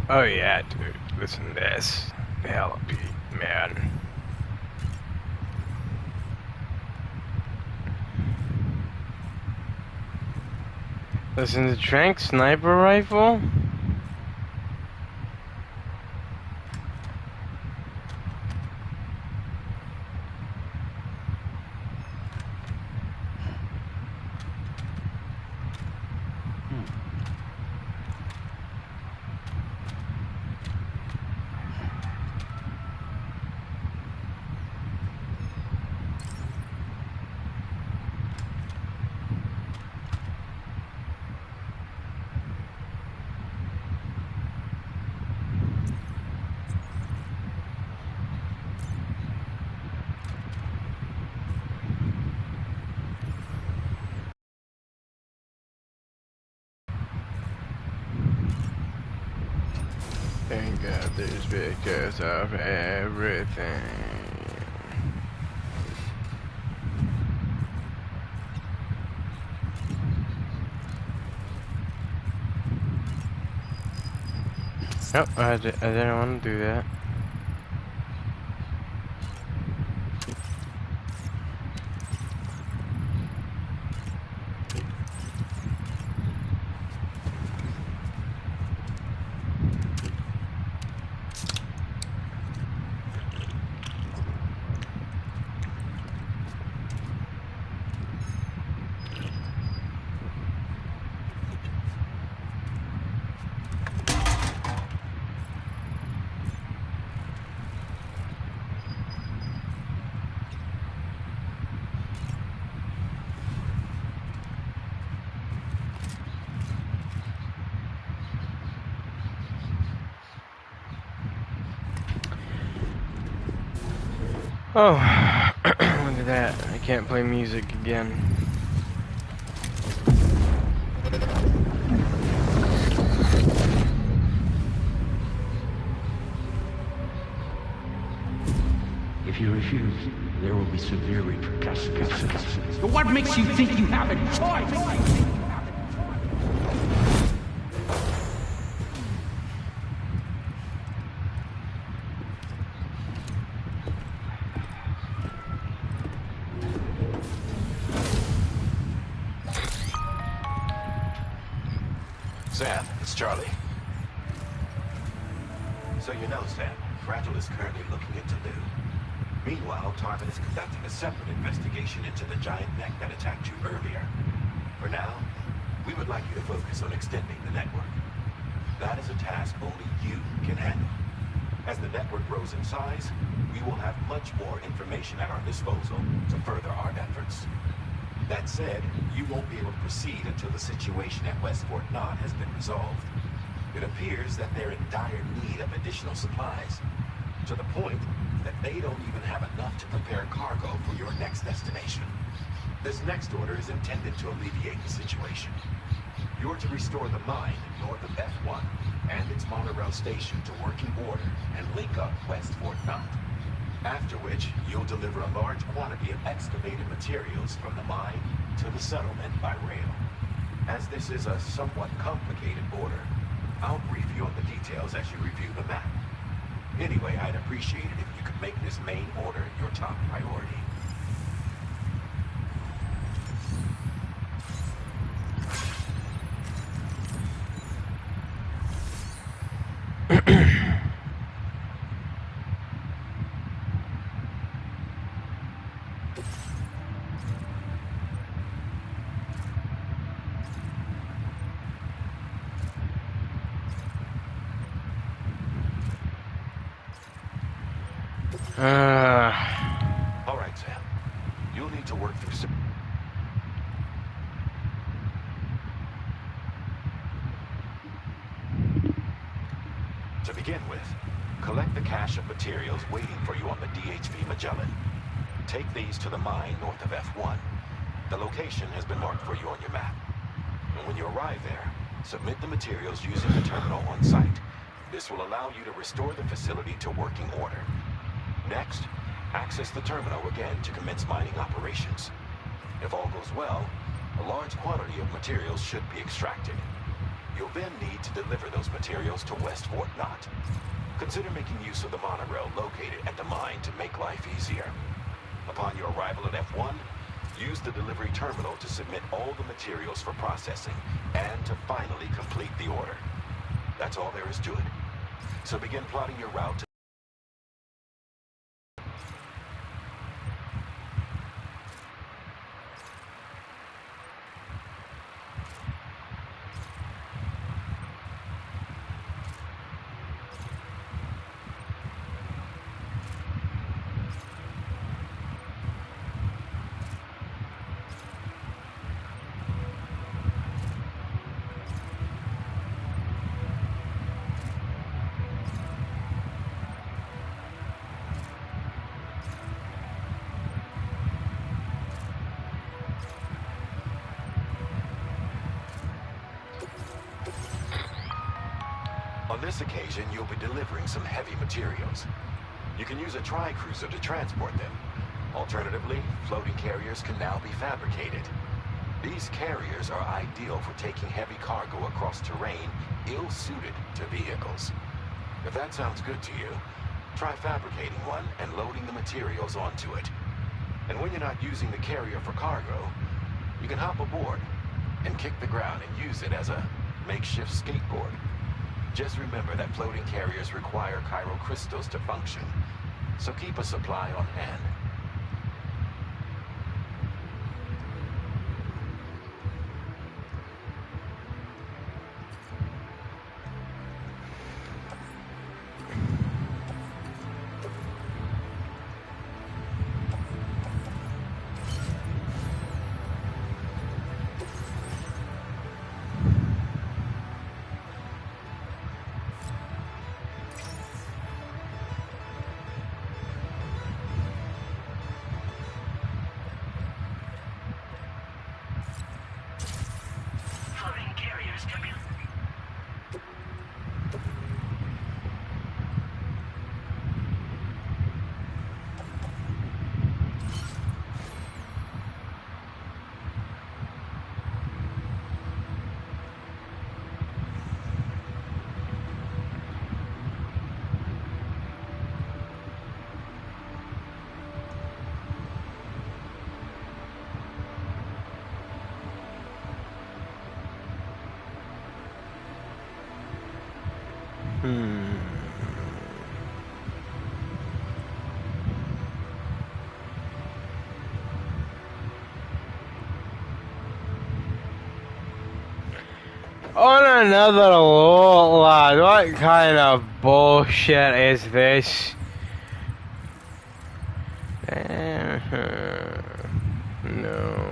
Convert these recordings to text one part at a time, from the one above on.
Oh yeah, dude. Listen to this. Hella beat, man. Listen to Trank sniper rifle. Thank God there's pictures of everything. Nope, I didn't want to do that. Oh, look at that. I can't play music again. If you refuse, there will be severe repercussions. But what makes you think you have a choice? Sam, it's Charlie. So you know, Sam, Fragile is currently looking into Lou. Meanwhile, Tarvin is conducting a separate investigation into the giant mech that attacked you earlier. For now, we would like you to focus on extending the network. That is a task only you can handle. As the network grows in size, we will have much more information at our disposal to further our efforts. That said, you won't be able to proceed until the situation at West Fort Knott has been resolved. It appears that they're in dire need of additional supplies, to the point that they don't even have enough to prepare cargo for your next destination. This next order is intended to alleviate the situation. You're to restore the mine north of F1 and its monorail station to working order and link up West Fort Knott. After which, you'll deliver a large quantity of excavated materials from the mine to the settlement by rail. As this is a somewhat complicated order, I'll brief you on the details as you review the map. Anyway, I'd appreciate it if you could make this main order your top priority. All right, Sam. You'll need to work through some... To begin with, collect the cache of materials waiting for you on the DHV Magellan. Take these to the mine north of F1. The location has been marked for you on your map. And when you arrive there, submit the materials using the terminal on site. This will allow you to restore the facility to working order. Next, access the terminal again to commence mining operations. If all goes well, a large quantity of materials should be extracted. You'll then need to deliver those materials to West Fort Knot. Consider making use of the monorail located at the mine to make life easier. Upon your arrival at F1, use the delivery terminal to submit all the materials for processing and to finally complete the order. That's all there is to it. So begin plotting your route to On this occasion, you'll be delivering some heavy materials. You can use a tri-cruiser to transport them. Alternatively, floating carriers can now be fabricated. These carriers are ideal for taking heavy cargo across terrain ill-suited to vehicles. If that sounds good to you, try fabricating one and loading the materials onto it. And when you're not using the carrier for cargo, you can hop aboard and kick the ground and use it as a makeshift skateboard. Just remember that floating carriers require chiral crystals to function, so keep a supply on hand. On another load, lad, what kind of bullshit is this? No.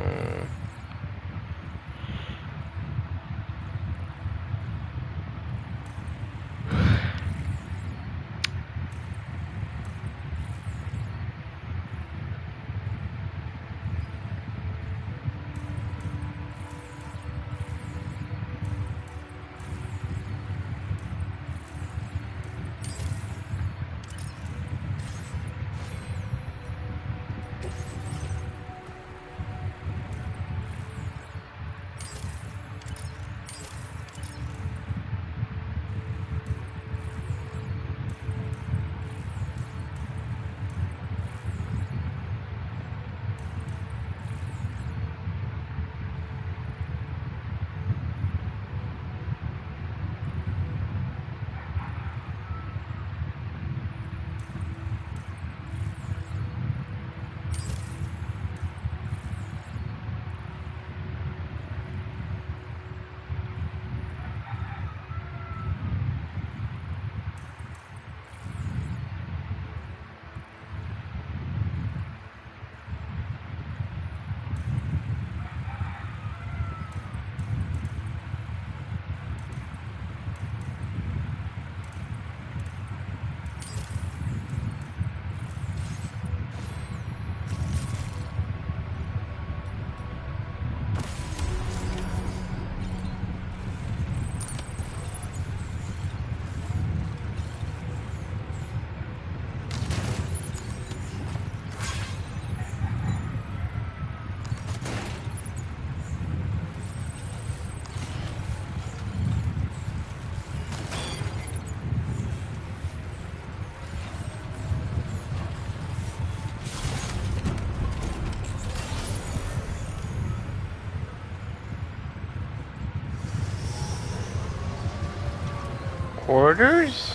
Orders?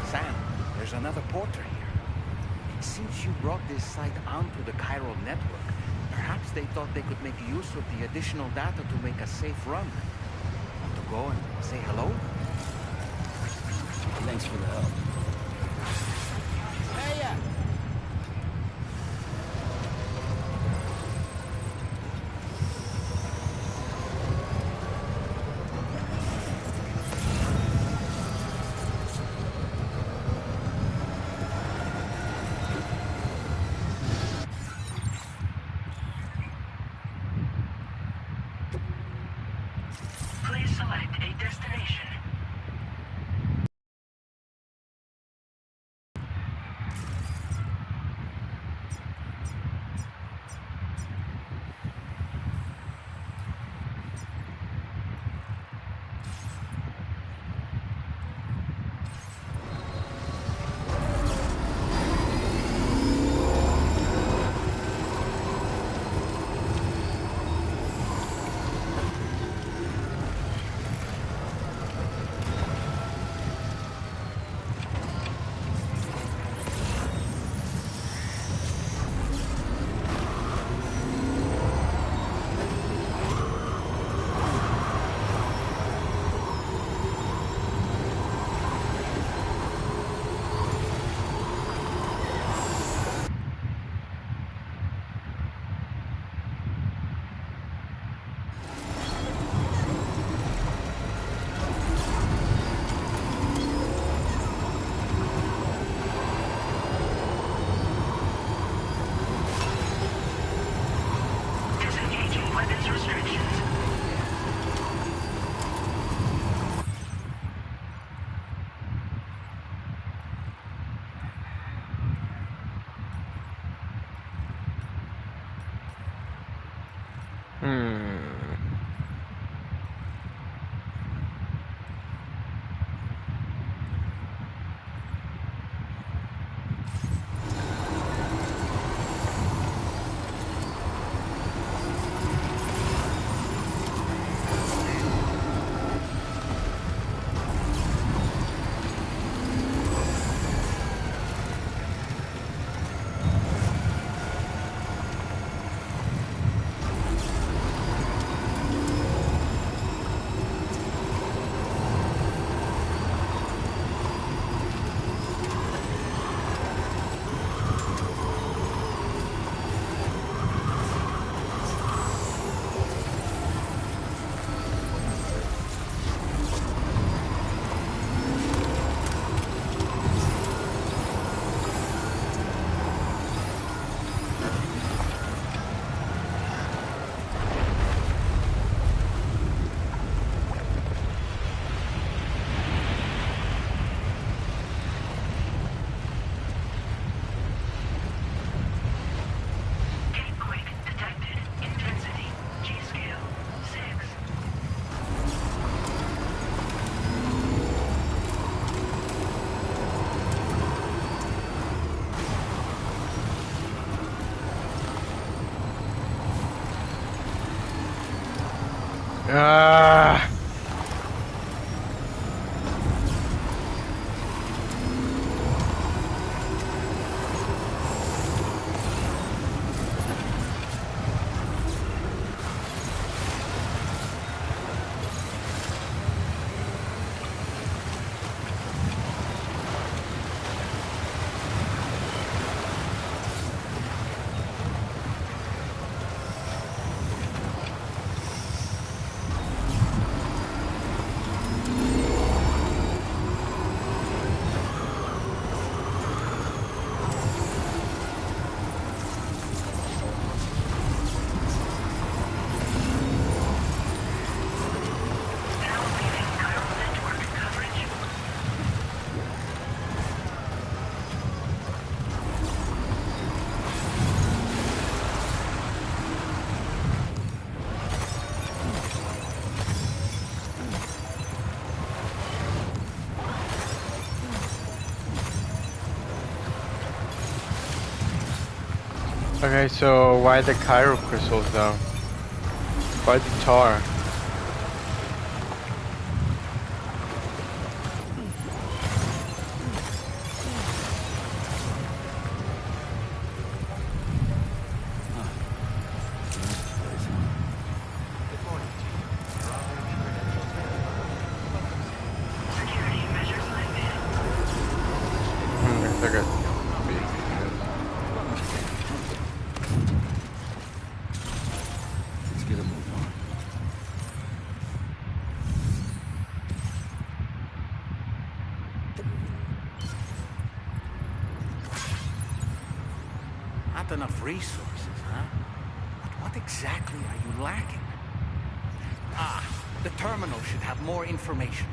Sam, there's another porter here. It seems you brought this site onto the chiral network. Perhaps they thought they could make use of the additional data to make a safe run. Want to go and say hello? Thanks for the help. Please select a destination. Disengaging weapons restrictions. Gatequake detected. Intensity. G-scale. 6. Ah. Now leaving chiral network coverage. Okay, so why the chiral crystals though? Why the tar? Not enough resources, huh? But what exactly are you lacking? Ah, the terminal should have more information.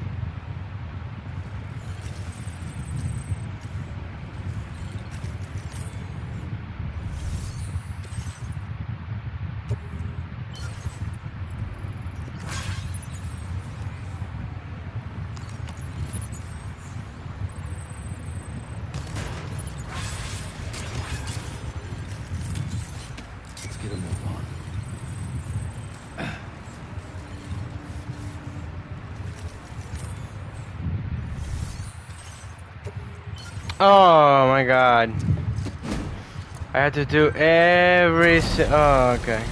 Let's get a move on. Oh my god. I had to do oh, okay.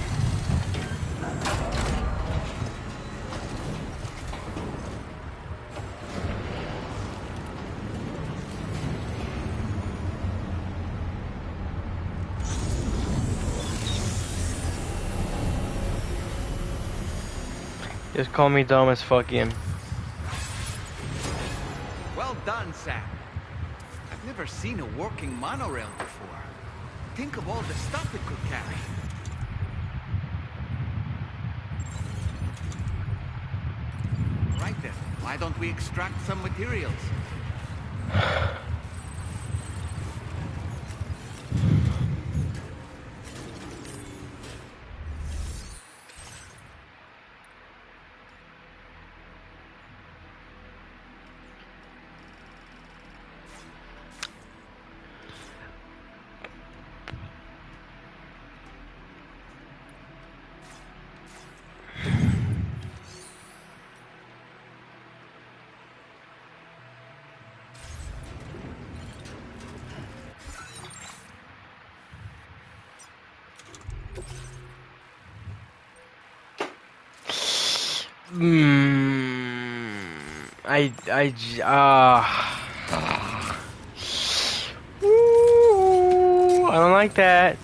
Just call me dumb as fuck, Ian. Well done, Sam. I've never seen a working monorail before. Think of all the stuff it could carry. Right then, why don't we extract some materials? Ooh, I don't like that.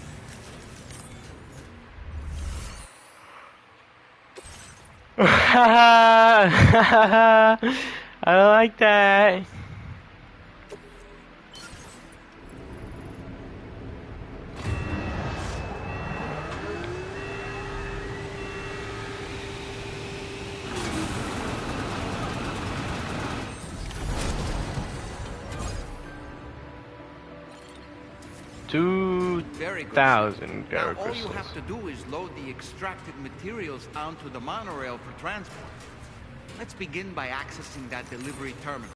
I don't like that. Very good. 2,000 Now Dark all you crystals. have to do is load the extracted materials onto the monorail for transport. Let's begin by accessing that delivery terminal.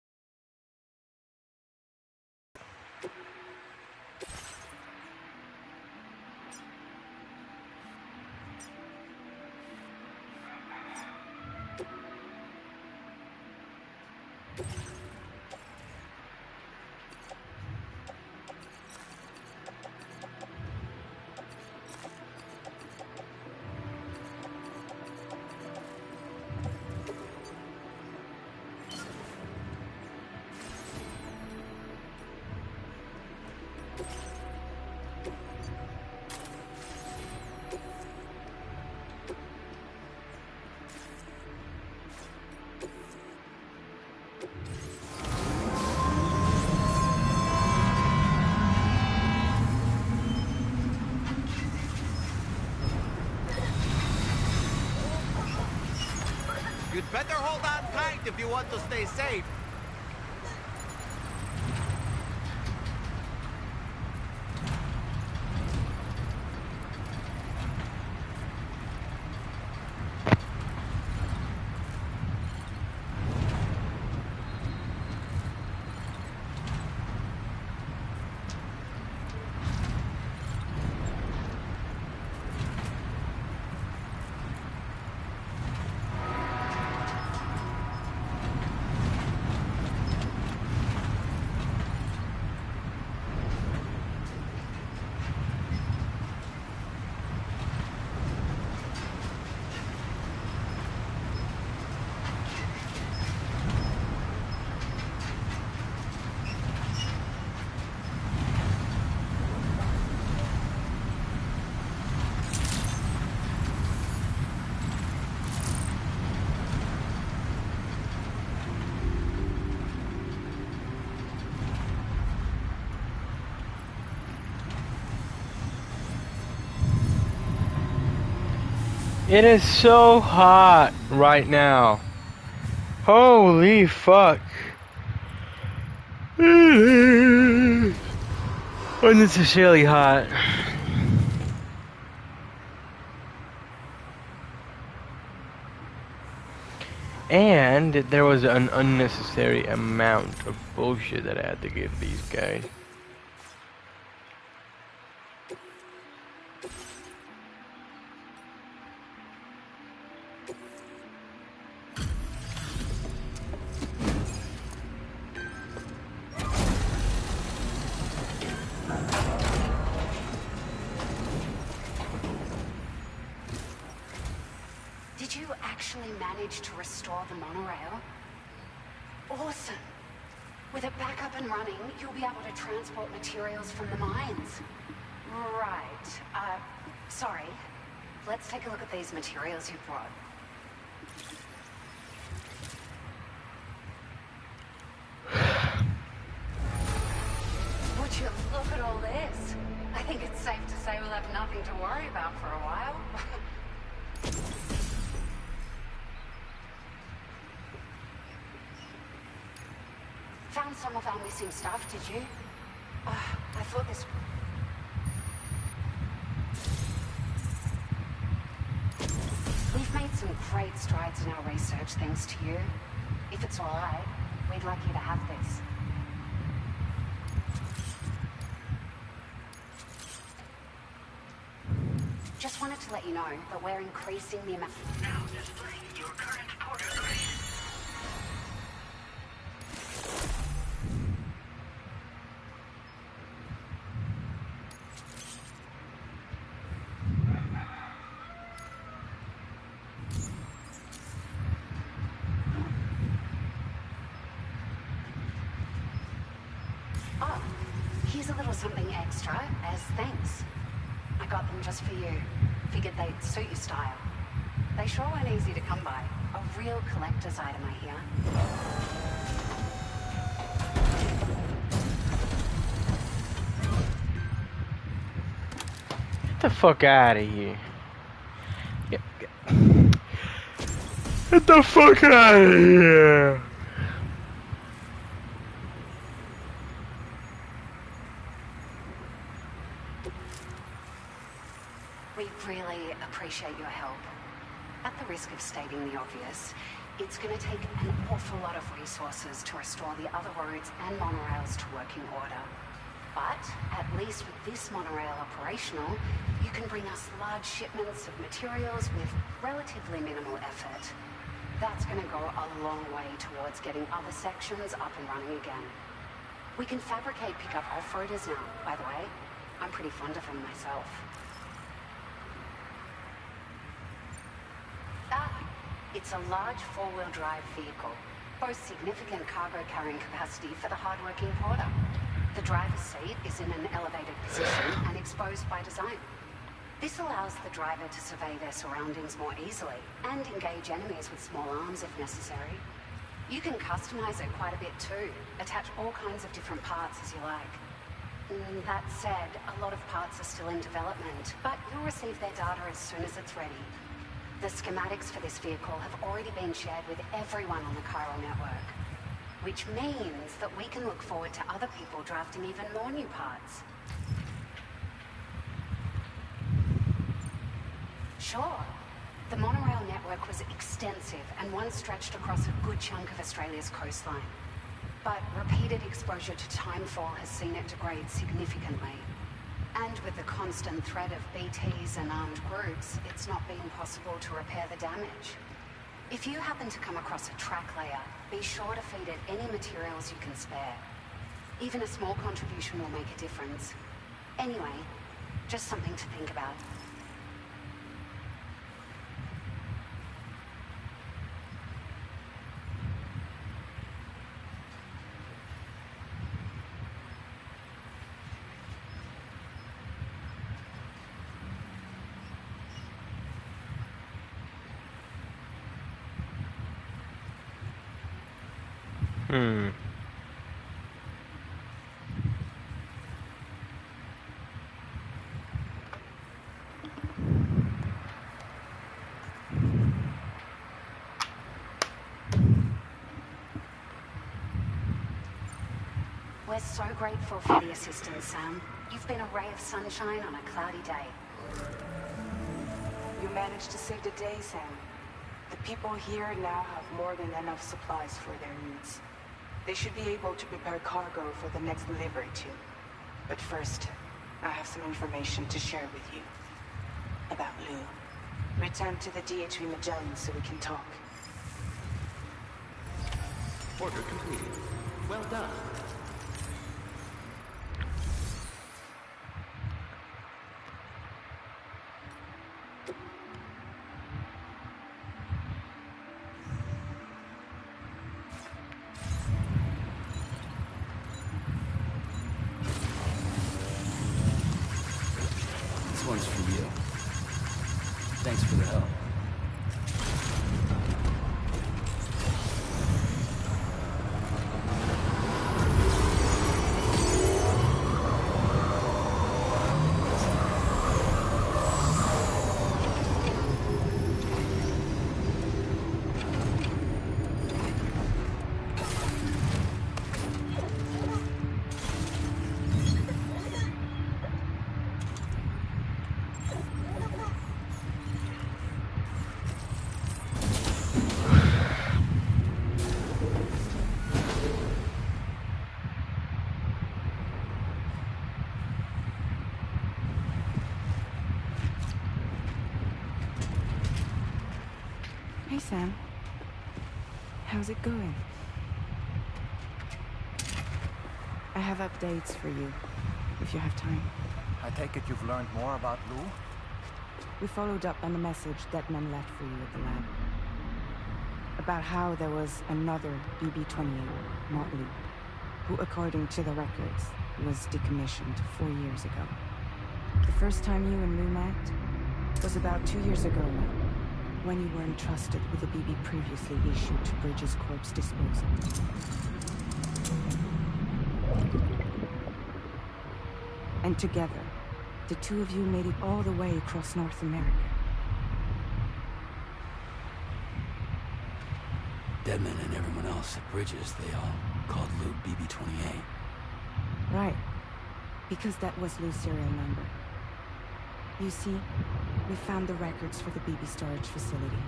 You'd better hold on tight if you want to stay safe. It is so hot right now. Holy fuck. Unnecessarily hot. And there was an unnecessary amount of bullshit that I had to give these guys. Did you actually manage to restore the monorail? Awesome! With it back up and running, you'll be able to transport materials from the mines. Right. Sorry. Let's take a look at these materials you brought. Would you look at all this? I think it's safe to say we'll have nothing to worry about for a while. Found some of our missing stuff, did you? I thought this... We've made some great strides in our research thanks to you. If it's alright, we'd like you to have this. Just wanted to let you know that we're increasing the amount... Now displaying your current porter grade. Oh, here's a little something extra as thanks. I got them just for you. Figured they'd suit your style. They sure weren't easy to come by. A real collector's item, I hear. Get the fuck out of here. Get the fuck out of here. We really appreciate your help. At the risk of stating the obvious, it's going to take an awful lot of resources to restore the other roads and monorails to working order. But, at least with this monorail operational, you can bring us large shipments of materials with relatively minimal effort. That's going to go a long way towards getting other sections up and running again. We can fabricate pickup off-roaders now, by the way. I'm pretty fond of them myself. It's a large four-wheel drive vehicle, boasts significant cargo carrying capacity for the hard-working porter. The driver's seat is in an elevated position and exposed by design. This allows the driver to survey their surroundings more easily and engage enemies with small arms if necessary. You can customize it quite a bit too, attach all kinds of different parts as you like. That said, a lot of parts are still in development, but you'll receive their data as soon as it's ready. The schematics for this vehicle have already been shared with everyone on the Chiral network, which means that we can look forward to other people drafting even more new parts. Sure. The monorail network was extensive and once stretched across a good chunk of Australia's coastline. But repeated exposure to timefall has seen it degrade significantly. And with the constant threat of BTs and armed groups, it's not been possible to repair the damage. If you happen to come across a track layer, be sure to feed it any materials you can spare. Even a small contribution will make a difference. Anyway, just something to think about. We're so grateful for the assistance, Sam. You've been a ray of sunshine on a cloudy day. You managed to save the day, Sam. The people here now have more than enough supplies for their needs. They should be able to prepare cargo for the next delivery too. But first, I have some information to share with you. About Lou. Return to the DHV Magellan so we can talk. Order completed. Well done. This one's for you. Thanks for the help. Hey, Sam. How's it going? I have updates for you, if you have time. I take it you've learned more about Lou? We followed up on the message Deadman left for you at the lab. About how there was another BB-28, not Lou, who, according to the records, was decommissioned 4 years ago. The first time you and Lou met was about 2 years ago now, when you were entrusted with the BB previously issued to Bridges Corp's disposal. And together, the two of you made it all the way across North America. Deadman and everyone else at Bridges, they all called Lou BB-28. Right. Because that was Lou's serial number. You see, we found the records for the BB storage facility.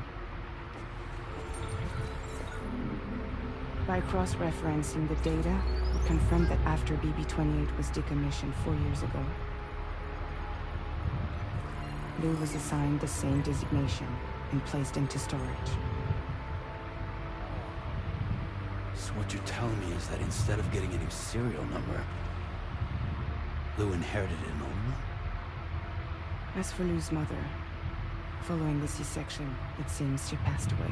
By cross-referencing the data, we confirmed that after BB-28 was decommissioned 4 years ago, Lou was assigned the same designation and placed into storage. So what you're telling me is that instead of getting a new serial number, Lou inherited an old one? As for Lou's mother, following the C-section, it seems she passed away.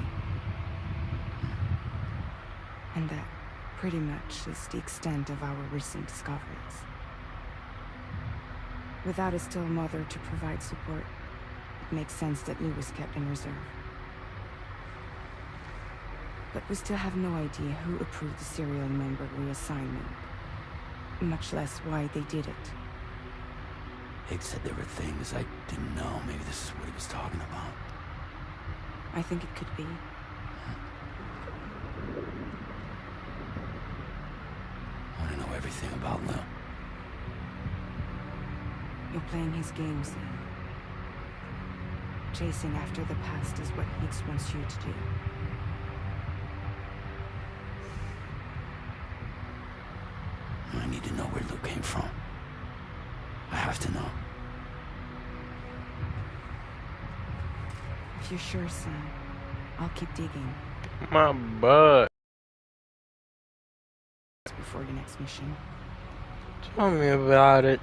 And that pretty much is the extent of our recent discoveries. Without a still mother to provide support, it makes sense that Lou was kept in reserve. But we still have no idea who approved the serial number reassignment, much less why they did it. Higgs said there were things I didn't know. Maybe this is what he was talking about. I think it could be. I want to know everything about Lou. You're playing his game, Sam. Chasing after the past is what Higgs wants you to do. I need to know where Lou came from. I have to know. If you're sure, Sam, I'll keep digging. My butt. Before the next mission. Tell me about it.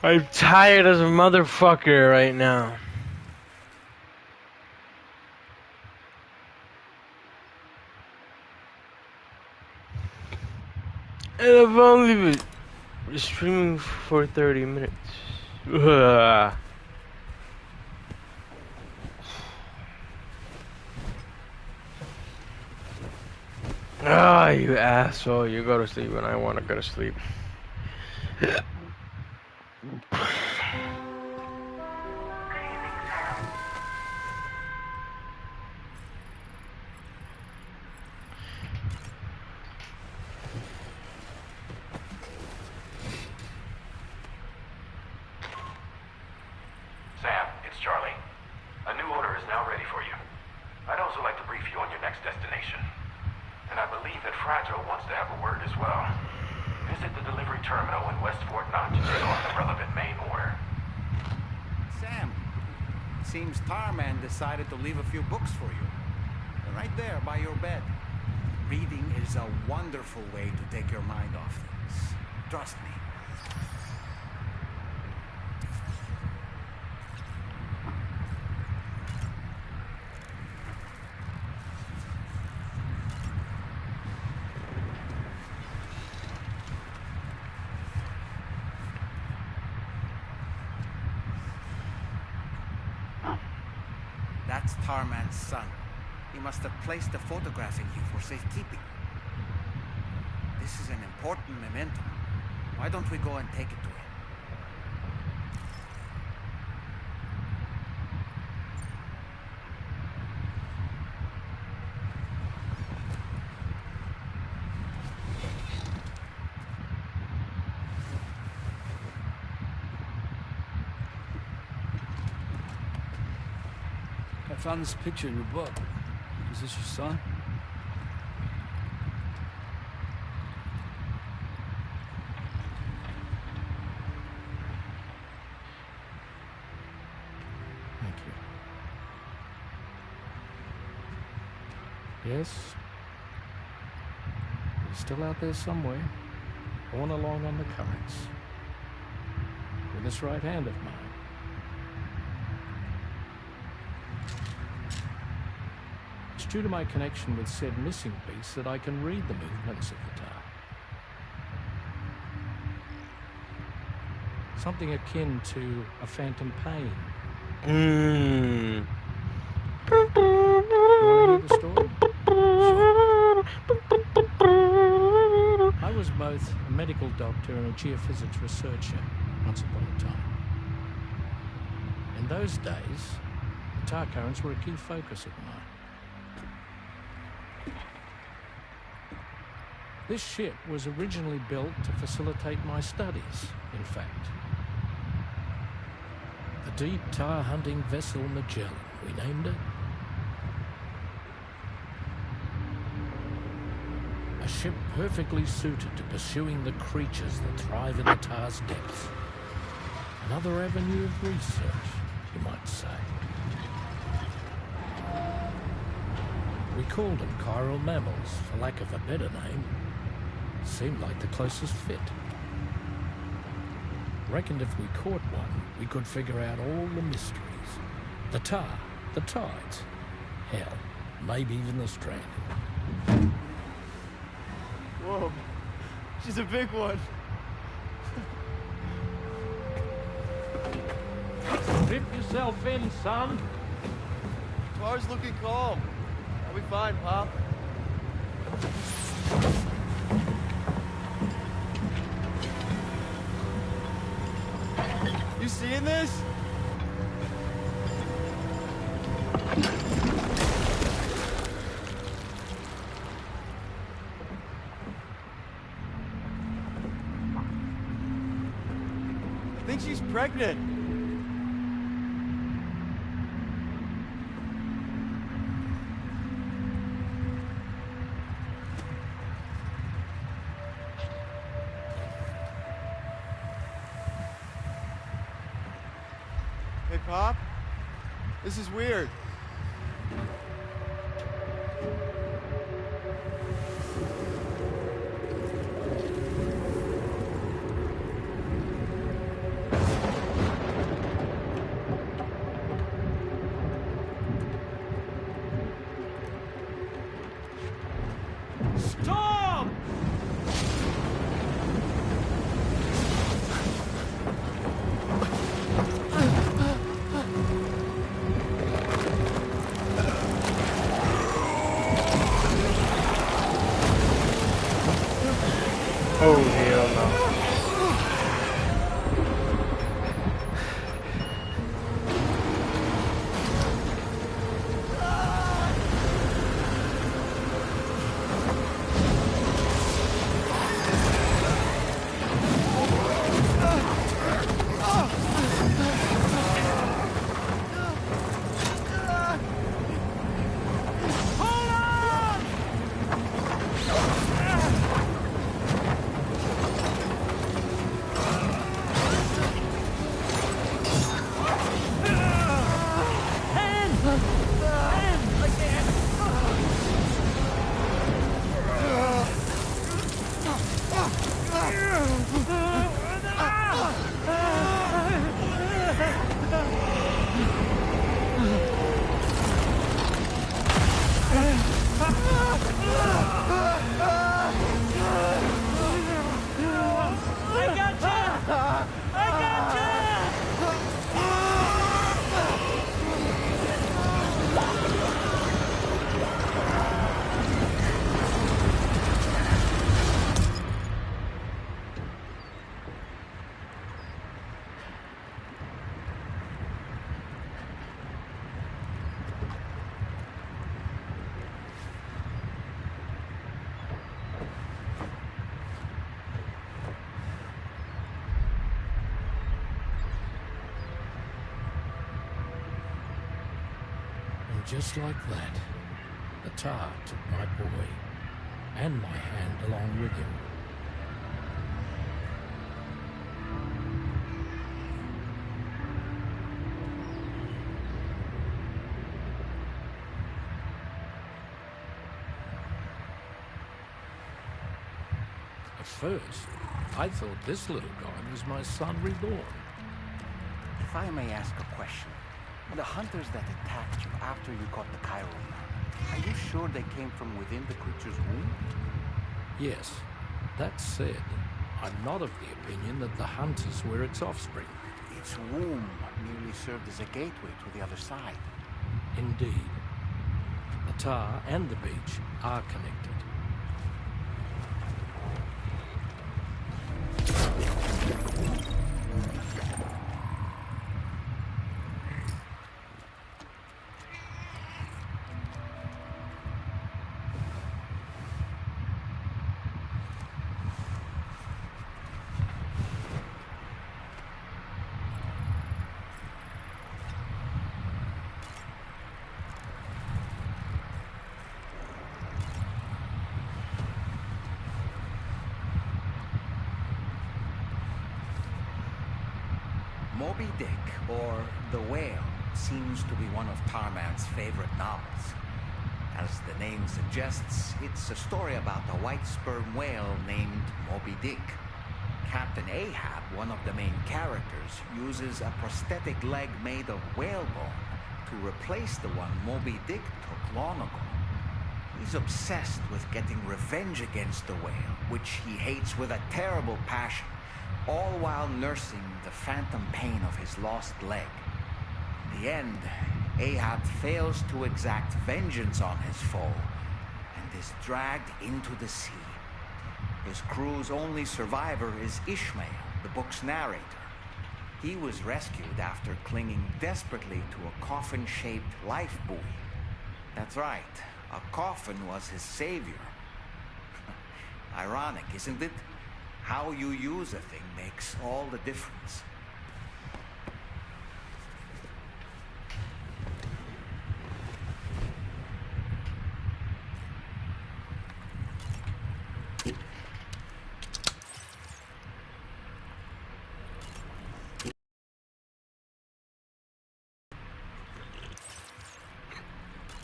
I'm tired as a motherfucker right now. And I've only been streaming for 30 minutes. Ugh. Ah, you asshole. You go to sleep when I want to go to sleep. I believe that Fragile wants to have a word as well. Visit the delivery terminal in West Fort Knox to take on the relevant main order. Sam, seems Tarman decided to leave a few books for you. They're right there by your bed. Reading is a wonderful way to take your mind off things. Trust me. That's Tarman's son. He must have placed a photograph in you for safekeeping. This is an important memento. Why don't we go and take it to him? I found this picture in your book. Is this your son? Thank you. Yes. He's still out there somewhere, borne along on the currents. With this right hand of mine. It's due to my connection with said missing piece that I can read the movements of the tar. Something akin to a phantom pain. Mmm. You want to hear the story? Sure. I was both a medical doctor and a geophysics researcher once upon a time. In those days, the tar currents were a key focus of mine. This ship was originally built to facilitate my studies, in fact. The deep tar hunting vessel Magellan, we named it. A ship perfectly suited to pursuing the creatures that thrive in the tar's depths. Another avenue of research, you might say. We called them chiral mammals, for lack of a better name. Seemed like the closest fit. Reckoned if we caught one, we could figure out all the mysteries. The tar, the tides, hell, maybe even the stranding. Whoa, she's a big one. Strip yourself in, son. Car's looking calm. I'll be fine, Pop. You seeing this? I think she's pregnant. Hey, Pop, this is weird. Stop! Oh, hell no. just like that, the tar took my boy and my hand along with him. At first, I thought this little guy was my son reborn. If I may ask a question, the hunters that attacked you after you caught the chiral mount, are you sure they came from within the creature's womb? Yes. That said, I'm not of the opinion that the hunters were its offspring. Its womb merely served as a gateway to the other side. Indeed. The tar and the beach are connected. Moby Dick, or The Whale, seems to be one of Tarman's favorite novels. As the name suggests, it's a story about a white sperm whale named Moby Dick. Captain Ahab, one of the main characters, uses a prosthetic leg made of whalebone to replace the one Moby Dick took long ago. He's obsessed with getting revenge against the whale, which he hates with a terrible passion, all while nursing the phantom pain of his lost leg. In the end, Ahab fails to exact vengeance on his foe and is dragged into the sea. His crew's only survivor is Ishmael, the book's narrator. He was rescued after clinging desperately to a coffin-shaped life buoy. That's right, a coffin was his savior. Ironic, isn't it? How you use a thing makes all the difference.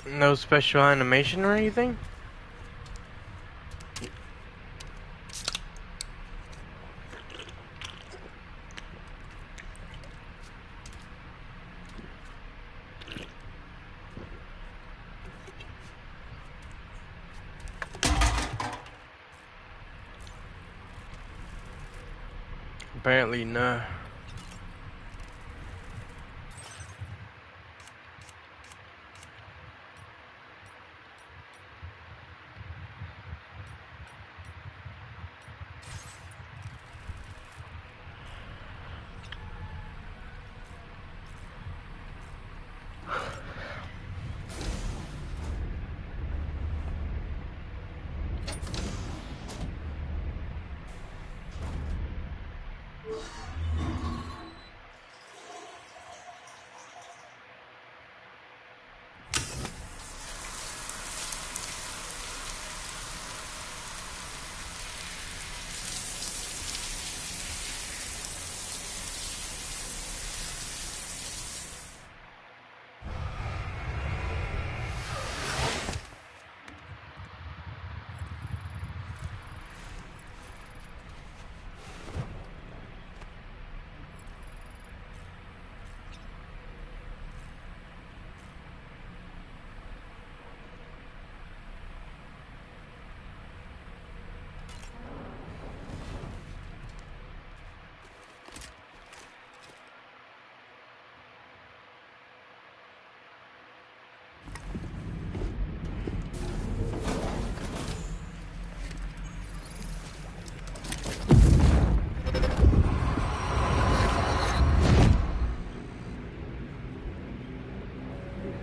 No special animation or anything? Apparently, no.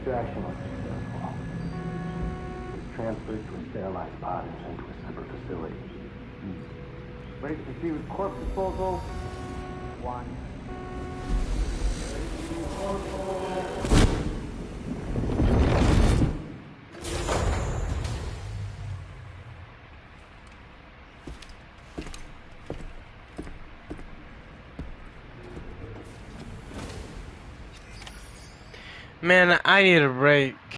Extraction was successful. It was transferred to a sterilized pod and sent to a separate facility. Ready to proceed with corpse disposal? 1. Ready to proceed with corpse disposal. Man, I need a break.